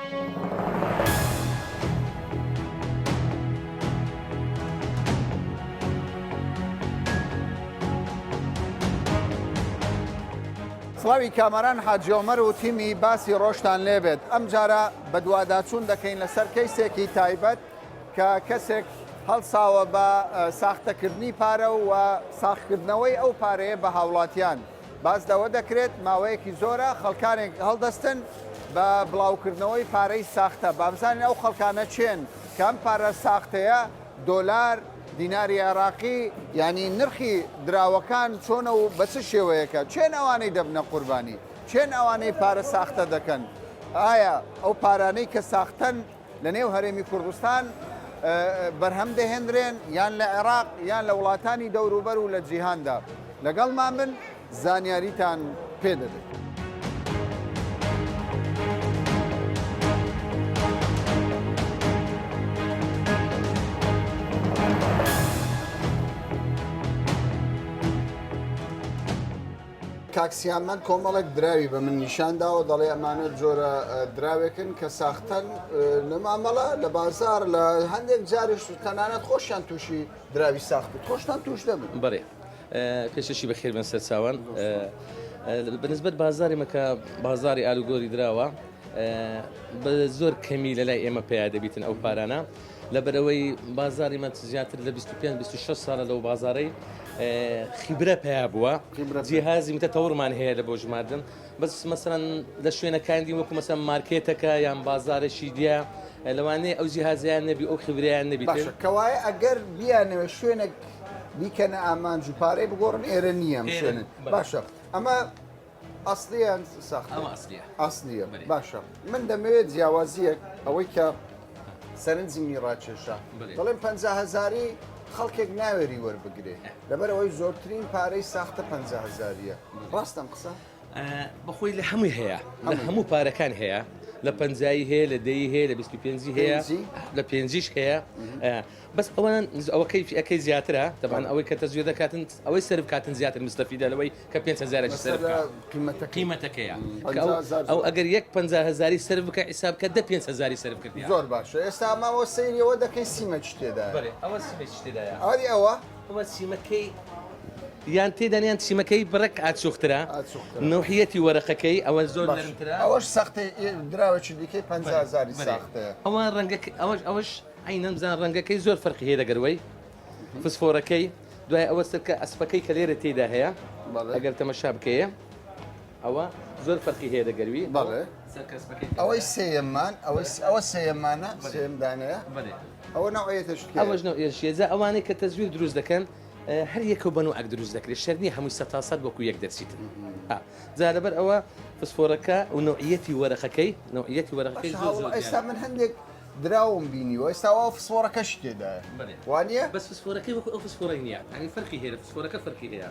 سڵاوی کامەران حاجی عومەر و تیمی باسی ڕۆژتان لێبێت. ئەم جارە بە دوواداچوون دەکەین لەسەر کەیسێکی تایبەت کە کەسێک هەڵساوە بە ساختەکردنی پارە و ساختکردنەوەی ئەو پارەیە بە هاوڵاتیان. باز لەوە دەکرێت ماوەیەکی زۆرە خەڵکانێک هەڵدەستن بە بڵاوکردنەوەی پارەی ساختە. بابزانین ئەو خەڵکانە چێن کەم پارە ساختەیە دۆلار، دیناری عێراقی، ینی نرخی دراوەکان چۆنە و بە چ شێوەیەکە؟ چێن ئەوانەی دەبنە قوربانی؟ چێن ئەوانەی پارە ساختە دەکەن؟ ئایا ئەو پارانەی کە ساختەن لە نێو هەرێمی کوردستان بەرهەم دەهێنرێن یان لە عێراق یان لە وڵاتانی دەوروبەر و لە جیهاندا؟ لەگەڵمان بن زانیاریتان پێ دەدەین. کاکسیانمان کۆمەڵێک دراوی بە من نیشانداوە دەڵێ ئەمانە جۆرە دراوێکن کە ساختن لە مامەڵە لە بازار لە هەندێک جارش تەنانەت خۆشیان تووشی دراوی ساخت خۆشتان توش دەبن. بەێ پێشەشی بەخێر بن سەر چاوان بەنسبەت بازاری مەکە بازاری ئالوگۆری دراوە بە زۆر کەمی لە لای ئێمە پێیا دەبیتن ئەو پارانە لەبەرەوەی بازاری مە زیاتر لە 25-26 ساڵە لەو بازارەی خیبرە پێیا بووە جیهازی متە تەوڕمان هەیە لە بۆ ژماردن بەس مەسەرەن لە شوێنەکانی وەکو مەسەن مارکێتەکە یان بازارێکی دیە لەوانەیە ئەو جیهازیان نەبی ئەو خبریان نەبیت کەوایە ئەگەر بیانەوە شوێنێک بیکەنە ئامانج و پارەی بگۆڕن ئێرە نییە شوێنن باشە ئەمە ئەسلیان ساخت ئەسلیە باشە من دەمەوێت جیاوازیەک ئەوەی کە سەرنجی میڕاکێشە دەڵێن 50,000 خەڵکێک ناوێری وەربگرێ لەبەر ئەوەی زۆرترین پارەی ساختە 50,000ە ڕاستم قسە؟ بەخۆی لە هەمووی هەیە لە هەموو پارەکان هەیە لە 50 هەیە لە 10 هەیە لە 25 هەیە لە 5 هەیە بەس ئەوان ئەوەکەی ئەەکەی زیاترە دەبان ئەوەی کە تەزوێ دەکاتن ئەوەی سرف کاتن زیاتر مستەفیدە لەوەی کە 5,000 سرف قیمەتەکەیە ئەو ئەگەر 50,000 سرف بکە حساب کە 5,000 سرف کردی زۆر باشە ئێستا ئەماوە سەیریەوە دەکەی سیمە چتێدا ئەوە سیمەی چتێدایە ئەوەی ئەوە سیمەکەی یان تێدانیان سیمەکەی بڕک ئاچوخترا نوحیەتی وەرەقەکەی ئەوە زۆر نەرمترا ئەوەش سەختی دراوەی دیکەی 50,000 ساختەیە ئەوە ڕەنگەکە ئەوەش عینەن بزان ڕەنگەکەی زۆر فەرقی هەیە دەگەروەی فسفۆرەکەی دوای ئەوە سەرکە ئەسپەکەی کە لێرە تێدا هەیە ئەگەر تەمەشا بکەیە ئەوە زۆر فەرقی هەیە دەگەروی ئەوەی سێەممان ئەوە سێەمانە سێمدانەیە ئەوە ناوەیەتش ئەوەش نەوێژێزە ئەوانەی کە تەزویر دروست دەکەن هەر یەکە بن و ئەک دروست دەکرێت شەرنی هەمووی 100% وەکو یەک دەرسیتن جا لەبەر ئەوە فسفۆرەکە و نوعیەتی وەرەقەکەی نوعیەتی وەرەقەکەی ئێستا من هەندێک دراوم بینیوە ئێستاوە فسفۆرەکەش تێدا وانە بەس فسفۆرەکەی وەکو ئەو فسفۆرەی نییە ئەنی فەرقی هەیە فسفۆرەکە فەرقی هەیە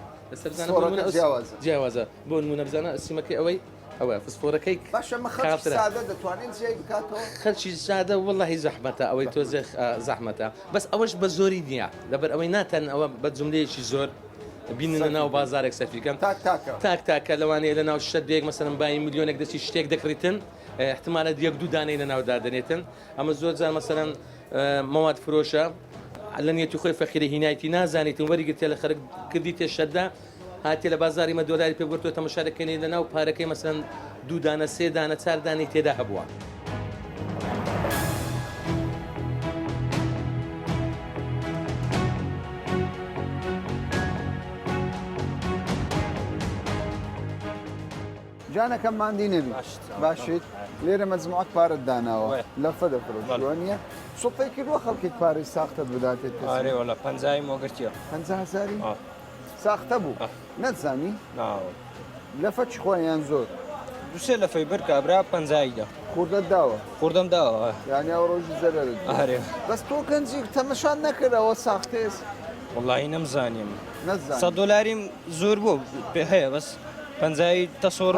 جیاوازە بۆ نمونە بزانە سیمەکەی ئەوەی ئەوە فسفۆرەکەی باشە خەڵکی سادە دەتوانێت جێی بکاتەوە خەڵکی سادە وەڵڵاهی زەحمەتە ئەوەی تۆزێ زەحمەتە بەس ئەوەش بە زۆری نییە لەبەر ئەوەی ناتەن ئەوە بە جملەیەکی زۆر بینن لە ناو بازارێک سەرفیکەم تاک تاکە لەوانەیە لە ناو شەدێک مەسەرم بای میلیۆنێک دەستی شتێک دەکڕیتن احتمالە یەک دوو دانەی لە ناو دادنێتن ئەمە زۆر جار مەسەرەن مەواد فرۆشە لە نیەتی خۆی فەخیرە هینایەتی نازانیتن وەریگرتێ لە خەرک کردی تێ شەددا هاتی لە بازاری مە دۆلاری پێگوتوە تەمەشارەکەنی لە ناو پارەکەی مەسەرەن دوو دانە سێ دانە چار دانی تێدا هەبووە. جانەکەم ماندی نەبی باشیت لێرە مەجموعەک پارەت داناوە لە فەدە فرۆشتوانە سوپەی کردووە خەڵکێک پارەی ساختە بداتێت ئارێوە 50 مۆگرتیە 50,000 ساختە بوو نەتزانی لەفە چ خۆیان زۆر دوسێ لە فەیبەر کابرا 50دا خوردە داوە خوردەم داوە یانی ئەو ڕۆژی زەرەرت ئارێ بەس تۆ گەنجی تەمەشان نەکردەوە ساختێس وڵی نەمزانیم $100 زۆر بوو پێ هەیە بەس 50 تەسۆڕ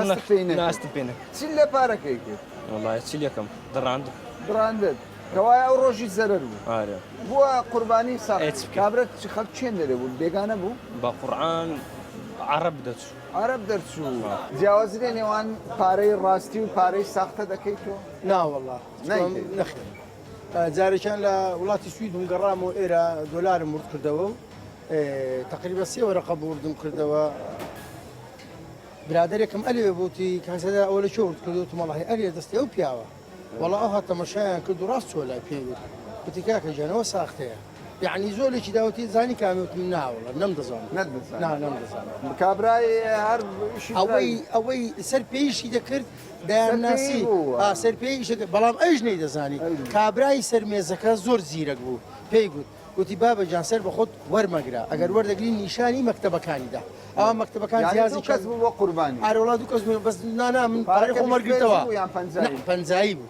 ناستم پێنە چی لە پارەکەی کرد وڵای چی لەکەم دڕاندت کەوایە ئەو ڕۆژی زەرەر بوو بووە قوربانی ساخت کابرەت خەڵک چێن دەرە بوو بێگانە بوو بە قورعان عرب دەچوو عرب دەرچوو جیاوازی لێ نێوان پارەی ڕاستی و پارەی ساختە دەکەیت تۆ ناوەڵا نەخێن جارێکیان لە وڵاتی سویدم گەڕام و ئێرە دۆلارم ورد کردەوە و تقریبا 3 وەرەقە بوردم کردەوە برادێکم ئەلێ بوتی کاسەدا ئەوە لە چۆ ورد کردو مەڵی ئەلێ دەستی ئەو پیاوە وەڵا ئەو هاتەمەشایان کرد و ڕاست چۆ لای پێی وت وتی کاکە جانەوە ساختەیە یعنی زۆرێکی داوەتی زانی کامیوتم ناوەڵە نەمدەزانم نەمدەزانم کابرای هەر ئەوەی سەر پێیشی دەکرد دایانناسی سەر پێیش بەڵام ئەوش نەیدەزانی کابرای سەرمێزەکە زۆر زیرەک بوو پێی گوت گوتی بابەجان سەر بە خۆت وەرمەگرە ئەگەر وەردەگرین نیشانی مەکتەبەکانیدا ئەوە مەکتەبەکان جیازی کەس بوو بۆ قوربانی ئارەوڵا دوو کەس بوو بەس نانا من پارەی خۆم وەرگرتەوە پەنجایی بوو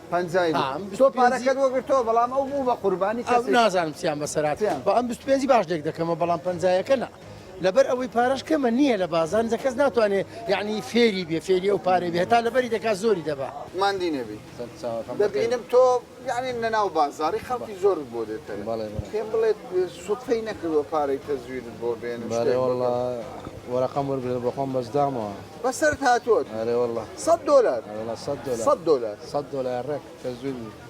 تۆ پارەکەت وەگرتەوە بەڵام ئەو بوو بە قوربانی کەس نازانم چیان بەسەرات بە ئەم 25 باش دێک دەکەمە بەڵام پەنجایەکە نە لەبەر ئەوەی پارەش کەمە نییە لە بازان کەس ناتوانێت یعنی فێری بێ فێری ئەو پارەی بێ هەتا لەبەری دەکات زۆری دەبا ماندی نەبی دەبینم تۆ یعنی نەناو بازاری خەڵکی زۆر بۆ دێتەوە پێم بڵێت سوودفەی نەکردووە پارەی تەزویرت بۆ بێن وەرەقەم وەرگرت بە خۆم بەسدامەوە بەسەرت هاتووە $100 $100 ڕێک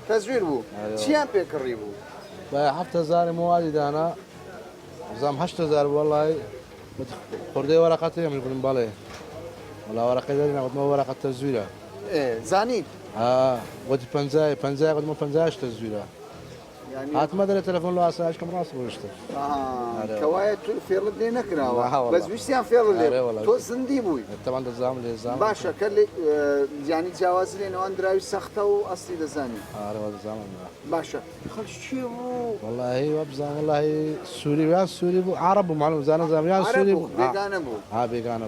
تەزویر بوو چیان پێکڕی بوو بە 7,000 موادی دانا زام 8,000 وڵی خوردەی وەرەقەتی ئەمر بڵم بەڵێ وڵا وەرەقەی دەری نەوتمە وەرەقەت تەزویرە زانیت وەتی 50 قدمە 50 تەزویرە هاتمە دەرە تەلەفۆن لە ئاسایشکەم ڕاست ڕۆشتە کەوایە تو فێڵت لێ نەکراوە بەس ویستیان فێڵ لێ تۆ زندی بووی تەوان دەزانم لێزان باشە کە جیانی جیاوازی لێنەوەن دراوی سەختە و ئەستی دەزانی باشە خەڵکی چی بوو وەڵاهی وە بزان وەڵاهی سووریان سووری بوو عرب بوو معلوم زانە زامیان سووری بوو بێگانە بوو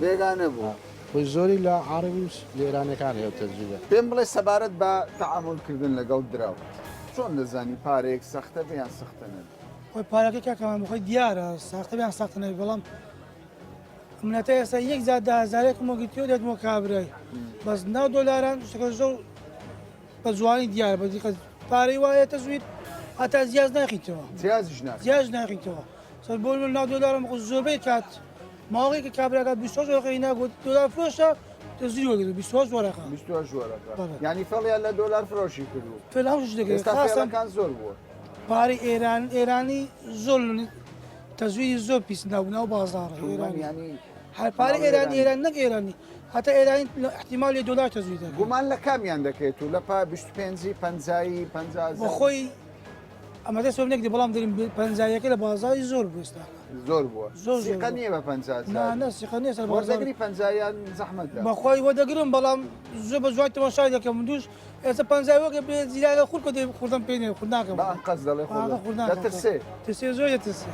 بێگانە بوو خۆی زۆری لە عربی لە ئێرانەکان هەیە تەجویدە پێم بڵێ سەبارەت بە تەعاملکردن لەگەڵ دراو چۆن دەزانی پارەیەک سەختە بیان سەختە نەبێت خۆی پارەکە کاکەمان بخۆی دیارە ساختە بیان ساختە نەبێت بەڵام منەتە ئێستا 1,000 مۆگیتیۆ دێتمەوە کابرای بەس $9 شتەکە زۆر بە جوانی دیارە بە دیقەت پارەی وایە تەزویر هەتا زیاز ناخیتەوە زیاز ناخیتەوە سەر بۆ $9 زۆربەی کات ماوەیەکە کابراکات 20 وەرەقەی ناگوت دۆلار فرۆشە تەزویر وەرگرت 20 وەرەقە یعنی فەڵیان لە دۆلار فرۆشی کردو فێڵ هەمووش دەکرێت خاستەکان زۆر بووە پارەی ئێرانی زۆر تەزویری زۆر پیس ناو بازاڕە ئێرانی هەر پارەی ئێران نەک ئێرانی هەتا ئێرانی احتیمال لێ دۆلار تەزویر دەکات گومان لە کامیان دەکەێت و لە 25 50 بە خۆی ئەمەدە سۆ نەکدی بەڵام دەریم 50یەکە لە بازاری زۆر بێستا زۆر بووە سیقە نییە بە 50 سیقە نیە سەر بازاری 50یان زەحمەتە بەخۆی وەدەگرم بەڵام زۆر بە جوای تەماشای دەکەم دووش ئێستا 50 بێ زیرا خورد کە خوردم پێ نێ خورد ناکەم قەز دەڵێ دەترسێ ترسێ زۆر دەترسێ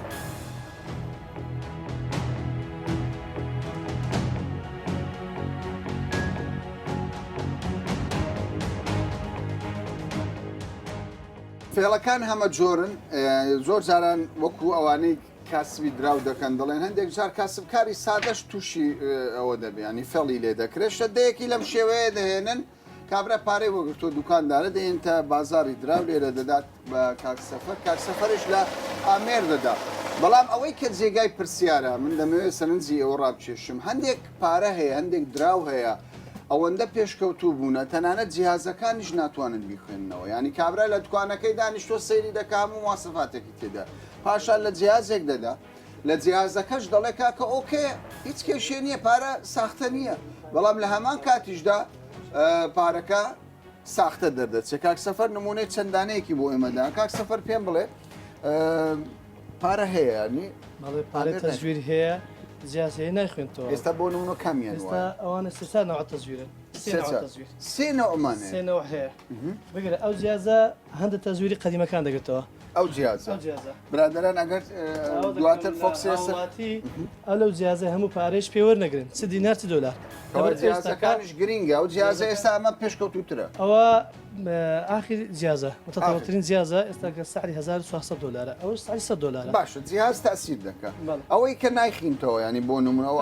فێڵەکان هەمە جۆرن زۆر جاران وەکو ئەوانەی کاسبی دراو دەکەن دەڵێن هەندێک جار کاسبکاری سادەش تووشی ئەوە دەبێ ینی فەڵی لێ دەکرێت شەدەیەکی لەم شێوەیە دەهێنن کابرا پارەی وەگرتۆ دوکاندارە دێنتە بازاری دراو لێرە دەدات بە کاکسەفەرش لە ئامێر دەدا بەڵام ئەوەی کە جێگای پرسیارە من دەمەوێت سەرنجی ئەوە ڕابکێشم هەندێک پارە هەیە هەندێک دراو هەیە ئەوەندە پێشکەوتوو بوونە تەنانەت جیهازەکانیش ناتوانن بیخوێننەوە ینی کابرا لە دوکانەکەی دانیشتۆ سەیری دەکام و مواسفاتێکی تێدا پاشان لە جیازێک دەدا لە جیازەکەش دەڵێ کاکە ئۆکێ هیچ کێشێ نییە پارە ساختە نییە بەڵام لە هەمان کاتیشدا پارەکە ساختە دەردەچێت کاک سەفەر نمونەی چەندانەیەکی بۆ ئێمەدا کاک سەفەر پێم بڵێ پارە هەیە نی پارە تەزویر هەیە زیاسەیە نایخوێنەوە ئێستا بۆ نمونە کامیان ئێستا ئەوانە سێ نەوە تەزویرن سێنەوەمانە سێنەوە هەیە بگرە ئەو جیازە هەندە تەزویری قەدیمەکان دەگرێتەوە ئەو جیازە برادران ئەگەر دواتر فۆکسێتی ئەو لەو جیازە هەموو پارێش پێوەرنەگرن $10 $10 جیازەکانش گرینگە ئەو جیازە ئێستا ئەمە پێشکەوتوترە ئەوە آخر جیازە متتەواوترین جیازە ئێستا کە سعری 1400 دلار ئەوە سعری 100 دلار باشە جیاز تاثیر دەکات ئەوەی کە نایخینتەوە ینی بۆ نمونەوە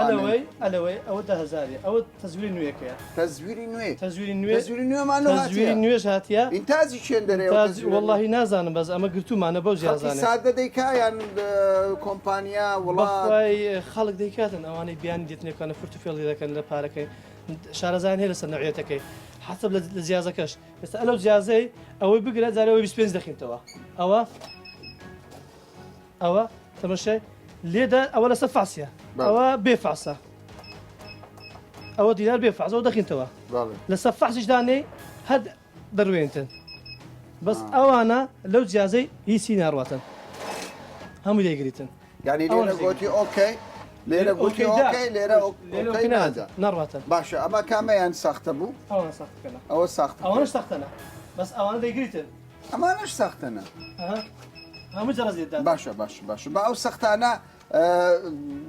ئەلەوەی ئەوە 10,000 ئەوە تەزویری نوێەکەیە تەزویری نوێ تەزویری نوێ تەزویری نوێش هاتیە ئینتازی چێن دەرێ واللهی نازانم بەس ئەمە گرتومانە بەو جیازانە سادە دەیکا یان کۆمپانیا وڵات خەڵک دەیکاتن ئەوانەی بیان دێتنێکانە فورتوفێڵی دەکەن لە پارەکەی شارەزان هەیە لەسەر نەوعێتەکەی حسب لە جیازەکەش ئێستا ئەلەو جیازەی ئەوەی بگرێت جارەوەی 25 دەخینتەوە ئەوە تەمەشای لێدا ئەوە لەسەر فاسیە ئەوە بێفاسە ئەوە دیار بێفاسەوە دەخینتەوە لەسەر فاسیش دانێ هەر دەروێنتن بەس ئەوانە لەو جیازەی هیچی ناڕواتن هەموو دەیگریتن یعنی لێرە گوتی ئۆکەی لێرە گوتی ئۆکەی لێرە ئۆکەی ناڕواتن باشە ئەمە کامەیان ساختە بوو ئەوە ساخت ئەوانش ساختەنە بەس ئەوانە دەیگریتن ئەمانش ساختەنە هەموو جەرەزیدا باشە بە ئەو سەختانە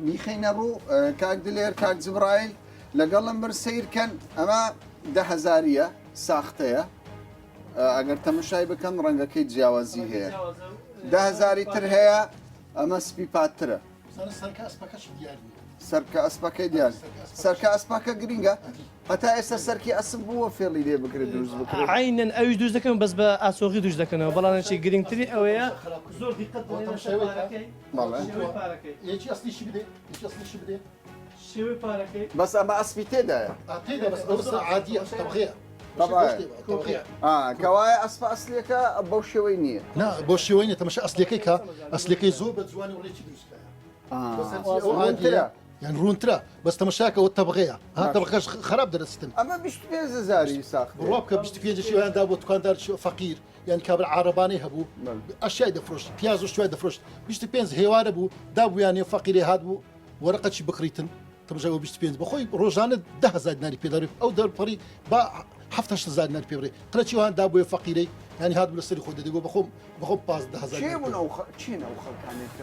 میخینە ڕوو کاک دلێر کاک جبرایل لەگەڵم بر سیرکەن ئەمە 10,000ە ساختەیە ئەگەر تەمەشای بکەن ڕەنگەکەی جیاوازی هەیە 10,000 تر هەیە ئەمە سپی پاترە سەرکە ئەسپەکەی دیار سەرکە ئەسپاکە گرینگە هەتا ئێستا سەرکی ئەسم بووە فێڵی لێ بکرێت دروست بکرێت عینەن ئەوی دووش دەکەم بەس بە ئاسۆغی دووش دەکەنەوە بەڵامێکی گرنگتری ئەوەیە زۆر شێوەی پارەکەی بەس ئەمە ئەسپی تێدایە کەوایە ئەسپە ئەسلەکە بەو شێوەی نییە بۆ شێوەی نیە تەمەشا ئەسلەکەی کە ئەسلەکەی زۆر بە جوانی و ڕێکی دروستکە یان ڕوونترە بەس تەمەشاکەەوە تەبغەیە تەبقەش خراپ دەرەستن ئەمە 25,000 ساخت ڕوا بکە 25 شیواندا بۆ توکاندار فەقیر یان کابرا عربانەی هەبوو ئەشیای دەفرۆشت پیاز و شوای دەفرۆشت 25 هێوارە بوو دابوویانێ فەقیرێ هات بوو وەرەقەچی بکڕیتن تەمەژەوە 25 بەخۆی ڕۆژانە 10,000 دیناری پێداری ئەو دەرپەڕی با 7,000 دیناری پێبڕێ قەچی وان دابووە فەقیرەی ینی هات بوو لەسەری خۆ دەدەگۆ بەخۆم 15,000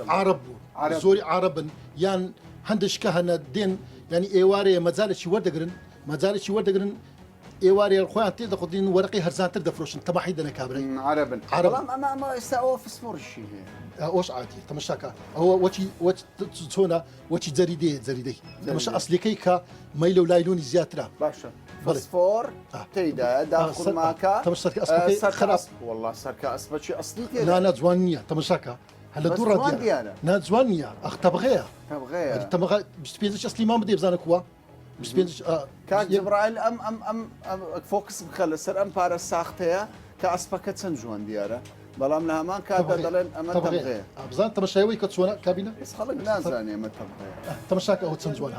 عرب بوو زۆری عربن یان هەندشکە هەنە دێن ینی ئێوارەیە مەجالێکی وەردەگرن مەجالێکی وەردەگرن ئێوارێ خۆیان تێدەخۆدین وەرەقی هەرزانتر دەفرۆشن تەماحی دەنە کابرای عربن ئەمە ئێستا ئەوە فسفۆرشی هەیە ئەوش عادی تەمەشاکە ئەوە چۆنە وەچی جەریدەی تەمەشا ئەسلەکەی کە مەیلە و لایلۆنی زیاترە باشە فسفۆر تێیدایە داخماکە خراپ والله سەرکە ئەسپەچی ئەسلی نانە جوان نییە تەمەشاکە هەلە دوو ڕادیانە ناجوان نییە ئەخ تەبغەیە تەمەغا 25 ئەسلیمان بدێ بزانە کووە 25 کاک جبرائیل ئەم فۆکس بکە لەسەر ئەم پارە ساختەیە کە ئەسپەکە چەند جوان دیارە بەڵام لە هەمان کاتدا دەڵێن ئەمە تەبغەیە بزان تەمەشایەوەی کە چۆنە کابینە خەڵک نازانێ ئەمە تەبغەیە تەمەشاکە ئەوە چەند جوانە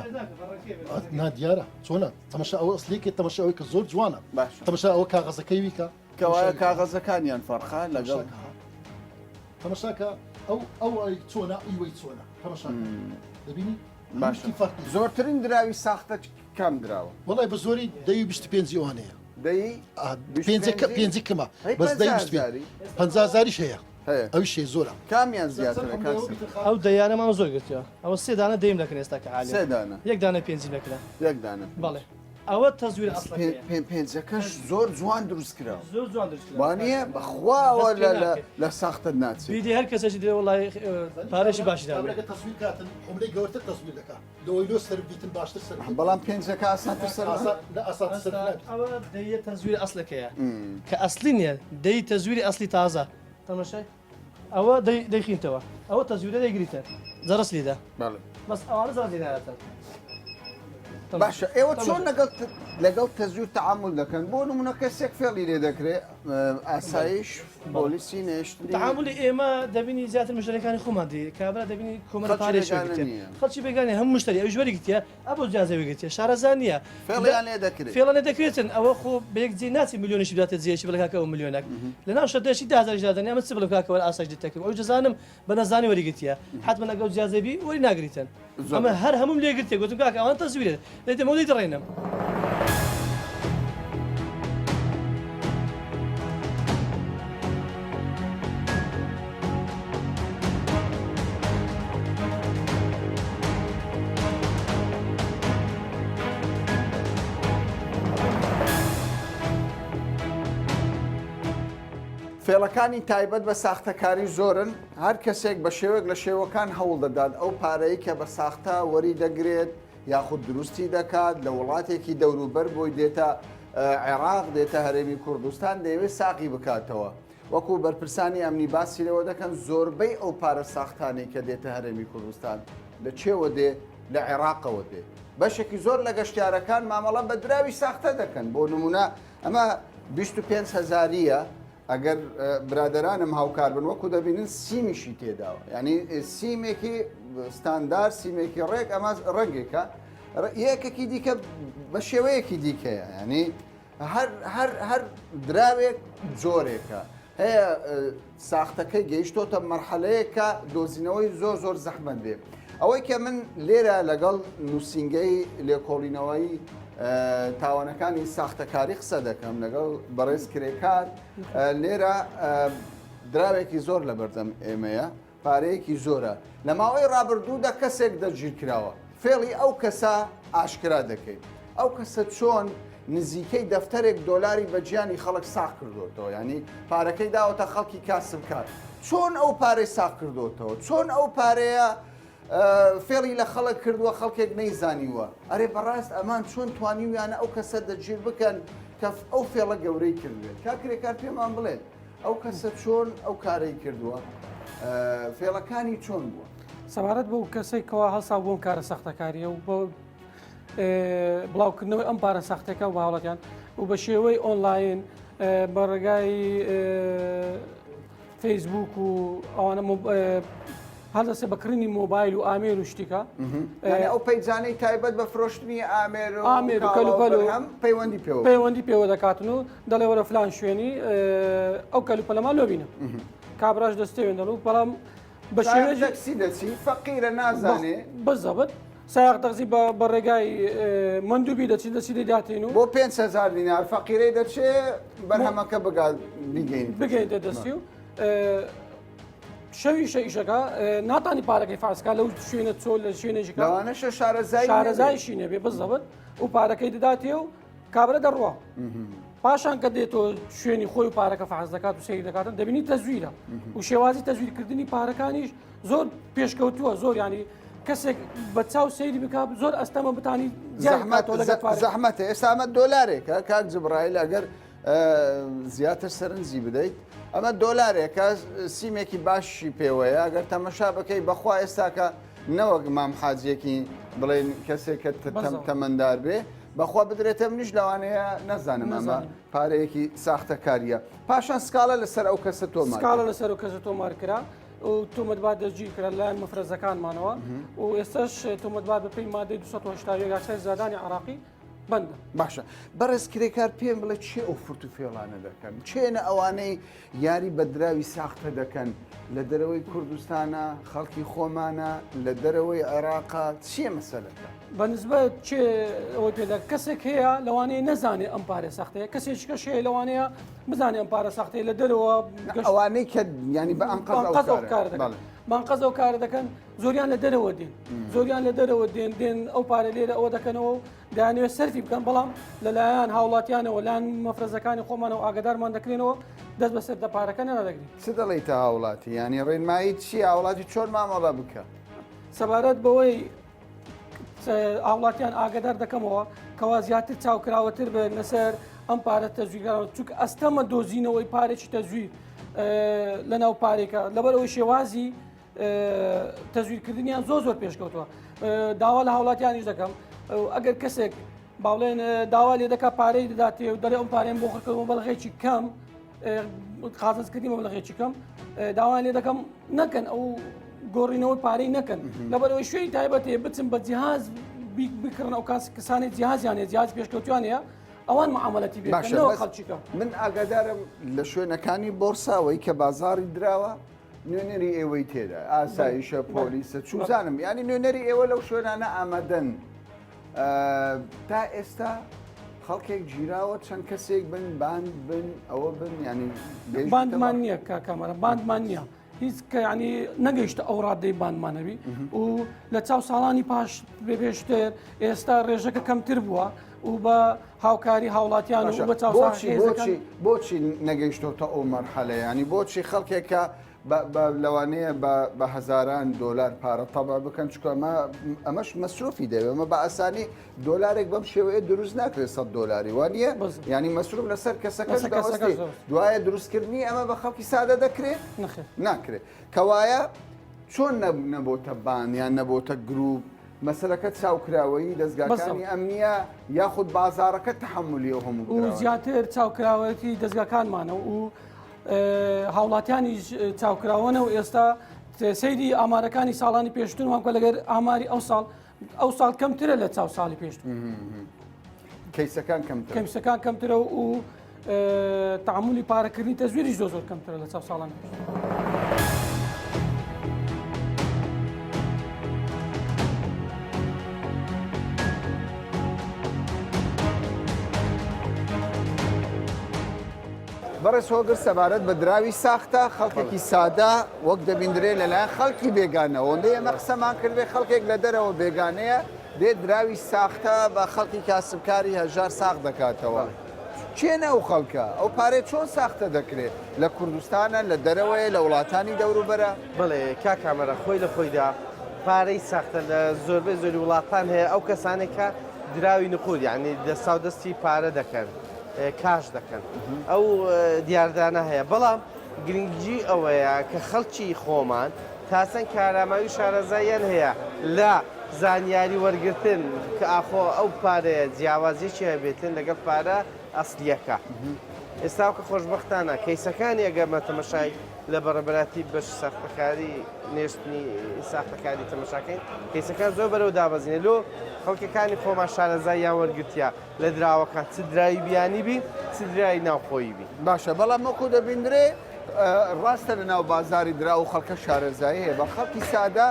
نادیارە چۆنە تەمەشا ئەوە ئەسلیکە تەمەشاوی کە زۆر جوانە تەمەشا ئەوە کاغەزەکەی ویکە کەوایە کاغەزەکانیان فەرخە لەگەڵ تەمەشاکە ئەو چۆنە ئیوەی چۆنە تەمەشا دەبینی باشی زۆرترین دراوی ساختە کام دراوە وڵای بە زۆری 25 ئەوانەیە پێنج کەمە بەس 50,000 هەیە ئەوی شێ زۆرە کامیان زیاترە ئەو دەیانەمان زۆر گرتووە ئەوە سێ دانە دەیم دەکەن ئێستا کە عالی یەک دانە پێنجی دەکرا یەک دانە بەڵێ ئەوە تەزویر پێنجەکەش زۆر جوان دروست کرا وانە بەخواوە لە ساختە ناچێت بیدی هەر کەسێکی دێ وڵای پارێکی باشی دا گەورتر تەسویر دەکات لەوەی لۆ سەربیتن باشتر سەر بەڵام پێنجەکە ئاسانتر سەر ئەوە دەیە تەزویر ئەسلەکەیە کە ئەسلی نییە دەی تەزویری ئەسلی تازە تەمەشای ئەوە دەیخینتەوە ئەوە تەزویرە دەیگریتە جەرەس لیدا بەس ئەوانە زار دێنایەتن باشە ئێوە چۆن لەگەڵ تەزویر تەعامل دەکەن بۆ نمونە کەسێک فێڵی لێ دەکرێت ئاسایش پۆلیسی نێشتنی تەعاملی ئێمە دەبینی زیاتر مشتەکانی خۆمان دی کابرا دەبینی کۆمەڵ پارێش خەڵکی بێگانی هەموو مشتری ئەو ژوەری گرتیە ئەبۆ جیازەوی گرتیە شارەزان نییە فێڵیان لێ دەکرێتن ئەوە خۆ بەیەک جێ ناچی میلیۆنیشی بداتە جێشی بڵکاکەەوە میلیۆنێک لەناو شەدەشی 10,000 دادەنی ئەمە چ بڵکاکەوە ئاساش دەکەم ئەو جزانم بە نەزانی وەریگرتیە حتممە لەگەڵ جیازەبی وەری ناگریتن ئەمە هەر هەموم لێ گرتێ گوتم کاکە ئەوان تەزویرێت لێ دەمەڵی دەڕێنم فێڵەکانی تایبەت بە ساختەکاری زۆرن هەر کەسێک بە شێوەیەک لە شێوەکان هەوڵ دەدات ئەو پارەی کە بە ساختە وەری دەگرێت یاخود دروستی دەکات لە وڵاتێکی دەوروبەر بۆی دێتە عێراق دێتە هەرێمی کوردستان دەیەوێت ساقی بکاتەوە وەکو بەرپرسانی ئەمنی باسی لەوە دەکەن زۆربەی ئەو پارە ساختانەی کە دێتە هەرێمی کوردستان لە چێوە دێ لە عێراقەوە دێ بەشێکی زۆر لە گەشتیارەکان مامەڵە بە دراوی ساختە دەکەن بۆ نمونە ئەمە 25,000ە ئەگەر برادرانم هاوکار بن وەکو دەبینن سیمیشی تێداوە ینی سیمێکی ستاندار سیمێکی ڕێک ئەمە ڕەنگێکە یەکێکی دیکە بە شێوەیەکی دیکەیە ینی هەر دراوێک جۆرێکە هەیە ساختەکەی گەیشتۆتە مەرحەلەیەکە دۆزینەوەی زۆر زۆر زەحمەت بێ ئەوەی کە من لێرە لەگەڵ نووسینگەی لێکۆڵینەوەی تاوانەکانی ساختەکاری قسە دەکەم لەگەڵ بەڕێز کرێکار لێرە دراوێکی زۆر لە بەردەم ئێمەیە پارەیەکی زۆرە لە ماوەی ڕابردوودا کەسێک دەرگیر کراوە فێڵی ئەو کەسە ئاشکرا دەکەیت ئەو کەسە چۆن نزیکەی دەفتەرێک دۆلاری بە گیانی خەڵک ساخ کردوتەوە ینی پارەکەی داوەتە خەڵکی کاسب کات چۆن ئەو پارەی ساخ کردوتەوە چۆن ئەو پارەیە فێڵی لە خەڵک کردووە خەڵکێک نەیزانیوە ئەرێ بەڕاست ئەمان چۆن توانیویانە ئەو کەسە دەگیر بکەن کە ئەو فێڵە گەورەی کردوێت کاکرێکار پێمان بڵێت ئەو کەسە چۆن ئەو کارەی کردووە فێڵەکانی چۆن بووە سەبارەت بۆ کەسێکەوە هەڵسا بۆم کارە سەختەکاریە و بۆ بڵاوکردنەوەی ئەم پارە ساختەکە و باوڵەتیان و بە شێوەی ئۆنلاین بە ڕێگای فەیسبوک و ئەوانە هەڵدەسێ بەکردنی مۆبایل و ئامێر و شتیکە ئەو پەیجانەی تایبەت بە فرۆشتنی ئامێر پەیوەندی پێوە دەکاتن و دەڵێ وەرە فلان شوێنی ئەو کەلوپەلەما لۆبینە کابراش دەستێوێن دەڵ و بەڵام بە شێوەیەکی دەچی فەقیرە نازانێ بەزەبت ساق دەغزی بە ڕێگای مندوبی دەچی دەچی دەداتین و بۆ 5,000 دینار فەقیرەی دەچێت بەرهەمەکە بگەین دەستی و شەوی شەیشەکە ناتانی پارەکەی فاسکا لەو شوێنە چۆ لە شوێنێژەکە لەوانەشە شارەزایشی نەبێ بزەبت و پارەکەی دەداتێ و کابرا دەڕوە پاشان کە دێتەوە شوێنی خۆی و پارەکە فحز دەکات و سەیر دەکاتن دەبینی تەزویرە و شێوازی تەزویرکردنی پارەکانیش زۆر پێشکەوتووە زۆر ینی کەسێک بە چاو سەیری بکات زۆر ئەستەمە بتانی زەحمەتە ئێستا ئەمە دۆلارێکە کاک جبرائیل ئەگەر زیاتر سەرنجی بدەیت ئەمە دۆلارێکە سیمێکی باشی پێوەیە ئەگەر تەمەشا بکەی بەخوا ئێستاکە نەوەک مام حاجێکی بڵێن کەسێکە تەمەندار بێ بەخوا بدرێتە منیش لەوانەیە نەزانم ئەمە پارەیەکی ساختەکاریە پاشان سکاڵە لەسەر ئەو کەسە تۆمار سکاڵە لەسەر ئەو کەسە تۆمار کرا و تۆمەتبار دەستگیر کرا لایەن مەفرەزەکانمانەوە و ئێستاش تۆمەتبار بە پێی مادەی 280 زادانی عراقی بەندە باشە بەڕێز کرێکار پێم بڵێ چێ ئەو فرت و فێڵانە دەکەن چێنە ئەوانەی یاری بەدراوی ساختە دەکەن لە دەرەوەی کوردستانە خەڵکی خۆمانە لە دەرەوەی عێراقا چیە مەسەلەکە بەنسبەت چێ ئەوەی پێدا کەسێک هەیە لەوانەیە نەزانێ ئەم پارێ ساختەیە کەسێکیش هەیە لەوانەیە بزانێ ئەم پارە ساختەیە لە دەرەوە ئەوانەی کە ینی بە ئەنقەز کار دەکەن بانقەز ئەو کارە دەکەن زۆریان لە دەرەوە دێن زۆریان لە دەرەوە دێن ئەو پارە لێرە ئەوە دەکەنەوە و دایانوێت سەرفی بکەن بەڵام لەلایەن هاوڵاتیانەوە لایەن مەفرەزەکانی خۆمانەوە ئاگدارمان دەکرێنەوە دەست بەسەر دە پارەکە نەدەگرین چ دەڵێت تا هاوڵاتی ینی ڕێنمایی چی هاوڵاتی چۆن مامەڵە بکە سەبارەت بەوەی هاوڵاتیان ئاگدار دەکەمەوە کەوا زیاتر چاوکراوەتر بێت لەسەر ئەم پارە تەزویرکارەوە چونکە ئەستەمە دۆزینەوەی پارێکی تەزویر لەناو پارێکە لەبەرەوەی شێوازی تەزویرکردنیان زۆر پێشکەوتووە داوا لە هاوڵاتیانیش دەکەم ئەگەر کەسێک باڵێن داوا لێ دەکات پارەی دەداتێ و دەڵێ ئەم پارەیان بۆ خڕکردەوە بەڵغێکی کەم خازنکردنی بەڵغێکی کەم داوایان لێ دەکەم نەکەن ئەو گۆڕینەوەی پارەی نەکەن لەبەرەوەی شوێی تایبەتێ بچن بە جیهاز بکردن ئەو کەسانی جیهازیانێ جیهاز پێشکەوتوانەیە ئەوان معاملەتی بێنەوە خەڵکیکە من ئاگادارم لە شوێنەکانی بۆرساوەی کە بازاری دراوە نوێنەری ئێوەی تێدا ئاسایشە پۆلیسە چوزانم ینی نوێنەری ئێوە لەو شوێنانە ئامادەن تا ئێستا خەڵکێک گیراوە چەند کەسێک بن باند بن ئەوە بن ینی باندمان نییە کاکەمەرە باندمان نییە هیچ کە ینی نەگەیشتە ئەو ڕادەی باندمانەوی و لە چاو ساڵانی پاش بێشتر ئێستا ڕێژەکە کەمتر بووە و و بە هاوکاری هاوڵاتیان و بە بۆچی نەگەیشتۆتە ئەو مەرحەلە ینی بۆچی خەڵکێکە لەوانەیە بە هەزاران دۆلار پارە تەبا بکەن چکە ئەمەش مەسروفی دەوێت ئەمە بە ئاسانی دۆلارێک بەم شێوەیە دروست ناکرێت 100 دۆلاری وانە ینی مەسروف لەسەر کەسەکەش دوایە دروستکردنی ئەمە بە خەڵکی سادە دەکرێت ناکرێت کەوایە چۆن نەبۆتە بان یان نەبۆتە گروپ مەسلەکە چاوکراوەی دەستگاکانی ئەمنیە یاخود بازارەکە تحملی و هەموو و زیاتر چاوکراوەتی دەستگاکانمانە و هاوڵاتیانی چاوکراوەنە و ئێستا سەیری ئامارەکانی ساڵانی پێشترمان کە لەگەر ئاماری ئەو ساڵ کەمترە لە چاو ساڵی پێشتر کەیسەکان کەمترە و تعاملی پارەکردنی تەزویری زۆر کەمترە لە چاو ساڵان پێشتر. بەڕێز هۆگر سەبارەت بە دراوی ساختە خەڵکێکی سادا وەک دەبیندرێ لەلایەن خەڵکی بێگانەوە ئەوەندە ئێمە قسەمان کردێ خەڵکێک لە دەرەوە بێگانەیە دێ دراوی ساختە بە خەڵکی کاسبکاری هەژار ساخت دەکاتەوە چێنە ئەو خەڵکە ئەو پارێ چۆن ساختە دەکرێت لە کوردستانە لە دەرەوەیە لە وڵاتانی دەوروبەرە بڵێ کاکامەرە خۆی لە خۆیدا پارەی ساختە لە زۆربەی زۆری وڵاتان هەیە ئەو کەسانێکە دراوی نقود یعنی دەساودەستی پارە دەکەن کاش دەکەن ئەو دیاردانە هەیە بەڵام گرنگجی ئەوەیە کە خەڵکی خۆمان تاسەن کاراماوی شارەزاییان هەیە لە زانیاری وەرگرتن کە ئاخۆ ئەو پارەیە جیاوازیی هەبێتن لەگەڵ پارە ئەسلیەکە ئێستا کە خۆشببختانە کەیسەکانی ئەگەمە تەمەشای لە بەڕێبەتی بەش ساختەکاری نێشتنی ساختەکاری تەمەشاکەین کەیسەکان زۆر بەرەو دابەزینێ لۆ خەڵکەکانی خۆمان شارەزاییان وەرگرتیا لە دراوەکان چ درایی بیانی بی چ درایی ناوخۆیی بی باشە بەڵام وەکو دەبیندرێ ڕاستە لە ناو بازاری درا و خەڵکە شارەزایی هەیە بە خەڵکی سادە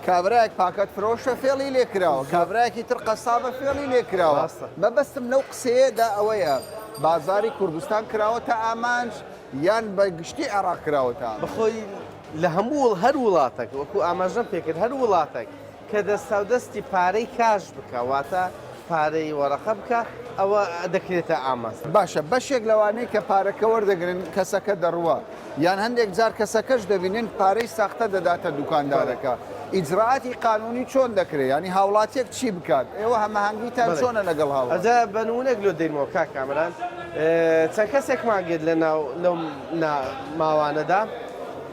کابراایك پاکەت فرۆشە فێڵی لێکراوە کابراایکی تر قەسابە فێڵی لێکراوە مەبەستم لەو قسەیەدا ئەوەیە بازاری کوردستان کراوەتە ئامانج یان بە گشتی عێراق کراوەتە بەخۆی لە هەموو هەر وڵاتێک وەکو ئاماژەم پێکرد هەر وڵاتێک کە دەستاودەستی پارەی کاش بکە واتە پارەی وەرەقە بکە ئەوە دەکرێتە ئاماز باشە بەشێک لەوانەیە کە پارەکە وەردەگرن کەسەکە دەڕوە یان هەندێک جار کەسەکەش دەبینێن پارەی ساختە دەداتە دوکاندارەکە ئیجرعاتی قانونی چۆن دەکرێت ینی هاوڵاتیەک چی بکات ئێوە هەمەهەنگیتان چۆنە لەگەڵ هاوڵات ئەجا بە نمونەک لۆ دەیمەوە کاکامران چەند کەسێکمان گێت لەو ماوانەدا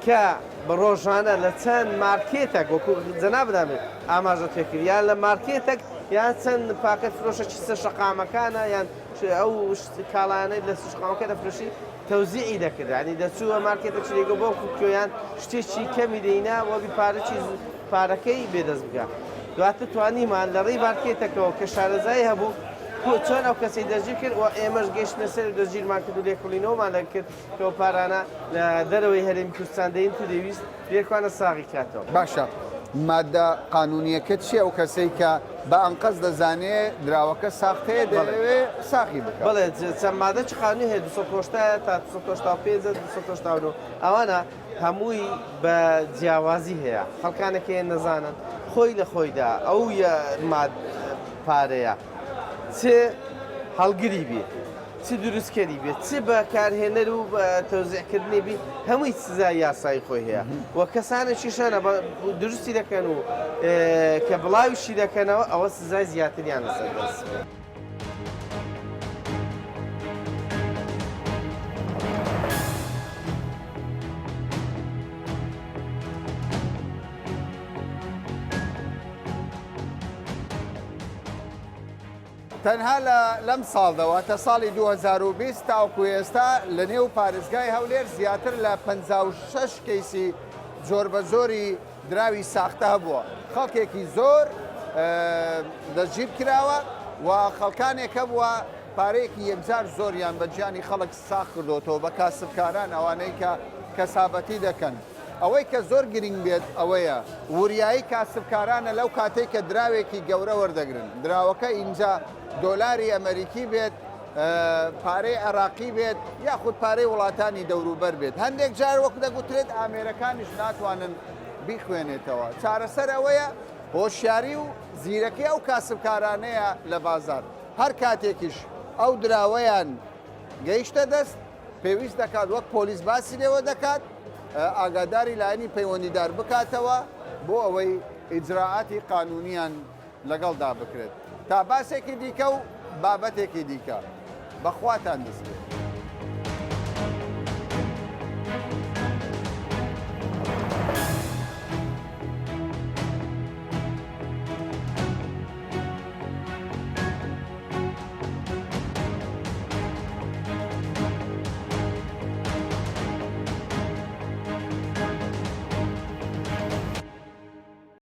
کە بە ڕۆژانە لە چەند مارکێتێک وەکو جەنا بدامێت ئاماژە پێکرد یان لە مارکێتێک یان چەند پاکەت فرۆشە چیسە شەقامەکانە یان ئەو کاڵانەی لە شقامەکە دەفرۆشی تەوزیعی دەکرد ینی دەچووە مارکێتە چێگە بۆ کوکیۆیان شتێکی کەمی دەینا وەبی پارەکەی بێدەست بگە دواتر توانیمان لە ڕێی مارکێتەکەەوە کە شارەزایی هەبوو چۆن ئەو کەسی دەژیر کرد و ئێمەش گەشتە سەر دەژیرمان کرد و لێکڵینەوەمان دەکرد کە ئەو پارانە لە دەرەوەی هەرێمی کوردستان دەین تو دەویست لێکوانە ساغی کاتەوە باشە مادە قانونیەکە چیە ئەو کەسەی کە بە ئەنقەس دەزانێت دراوەکە ساختەیە دەوێت ساخی بکە بڵێ چەند مادە چ قانونی هەیە 280 تا 285 289 ئەوانە هەمووی بە جیاوازی هەیە خەڵکانێکی نەزانن خۆی لە خۆیدا ئەو پارەیە چ هەڵگری بێت چ دروستکەری بێت چ بە کارهێنەر و تەوزیعکردنی بی هەمووی سزای یاسایی خۆی هەیە و کەسانێکی شانە دروستی دەکەن و کە بڵاویشی دەکەنەوە ئەوە سزای زیاتریان لەسەر دەست. تەنها لەم ساڵدەواتە ساڵی 2020 تاوکو ئێستا لە نێو پارێزگای هەولێر زیاتر لە 56 کەیسی زۆر بە زۆری دراوی ساختە هەبووە خەڵکێکی زۆر دەستگیر کراوە و خەڵکانێکە بووە پارەیەکی یەکجار زۆریان بە گیانی خەڵک ساخت کردوتەوە بە کاسبکاران ئەوانەی کە کەسابەتی دەکەن ئەوەی کە زۆر گرنگ بێت ئەوەیە وریایی کاسبکارانە لەو کاتێک کە دراوێکی گەورە وەردەگرن دراوەکە اینجا دۆلاری ئەمریکی بێت پارەی عێراقی بێت یاخود پارەی وڵاتانی دەوروبەر بێت هەندێک جار وەک دەگوترێت ئامێرەکانیش ناتوانن بیخوێنێتەوە چارەسەر ئەوەیە هۆشیاری و زیرەکی ئەو کاسبکارانەیە لە بازار هەر کاتێکیش ئەو دراوەیان گەیشتە دەست پێویست دەکات وەک پۆلیس باسی لێوە دەکات ئاگاداری لایەنی پەیوەندیدار بکاتەوە بۆ ئەوەی ئیجراعاتی قانونیان لەگەڵدا بکرێت تا باسێکی دیکە و بابەتێکی دیکە بەخواتان دەستێت.